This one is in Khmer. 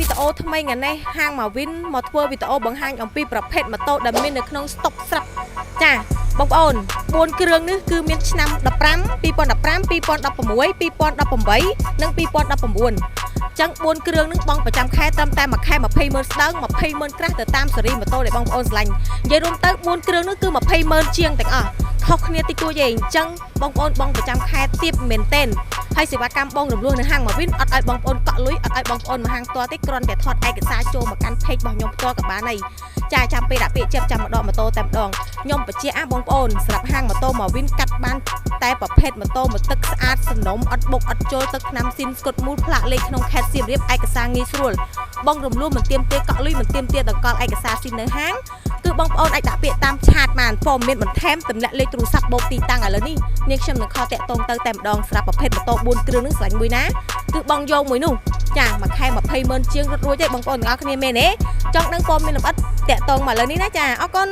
វីដេអូថ្មីថ្ងៃនេះហាងមកវិញមកធ្វើវីដេអូបង្ហាញអំពីប្រភេទម៉ូតូដែលមាននៅក្នុងស្តុកស្រាប់ចាបងប្អូន4គ្រឿងនេះគឺមានឆ្នាំ15 2015 2016 2018និង2019ចឹង4គ្រឿងនឹងបងប្រចាំខែត្រឹមតែមួយខែ200000ស្ដើង200,000ក្រាស់ទៅតាមស៊េរីម៉ូតូដែលបងប្អូនស្រឡាញ់និយាយរួមទៅ4គ្រឿងនោះគឺ200,000ជាងទាំងអស់ខុសគ្នាតិចតួចទេអញ្ចឹងបងប្អូនបងប្រចាំខែទៀបមែនទែនហើយសេវាកម្មបងរំលោះនៅហាងមកវិញអត់ឲ្យបងប្អូនកក់លុយអត់ឲ្យបងប្អូនមកហាងផ្ទាល់ទេគ្រាន់តែថតឯកសារចូលមកកាន់ page របស់ខ្ញុំផ្ទាល់ក៏បានហើយចាចាំពេលដាក់ពាក្យជិបចាំម្ដងម៉ូតូតែម្ដងខ្ញុំបញ្ជាក់បងប្អូនសម្រាប់ហាងម៉ូតូមកវិញកាត់បានតែប្រភេទម៉ូតូមកទឹកស្អាតសំណុំអត់បុកអត់ចូលទឹកថ្នាំស៊ីនស្គុតមូលផ្លាកលេខក្នុងខេត្តសៀមរាបឯកសារងាយស្រួលបងរំលោះមិនទៀមទាកក់លុយមិនទៀមទាដង្កល់ឯកសារស៊ីននៅហាងគឺបងប្អូនអាចដាក់ពាក្យតាមឆាតបានព័ត៌មានបន្ថែមទម្លាក់លេខទូរស័ព្ទបូកទីតាំងឥឡូវនេះនាងខ្ញុំនឹងខលតាក់ទងទៅតែម្ដងសម្រាប់ប្រភេទម៉ូតូ4គ្រឿងនឹងស្លាញ់មួយណាគឺបងយកមួយនោះចាមួយខែ20,000ជាងរត់រួចទេបងប្អូនទាំងអស់គ្នាមែនទេចង់ដឹងព័ត៌មានលម្អិតតាក់ទងមកឥឡូវនេះណាចាអរគុណ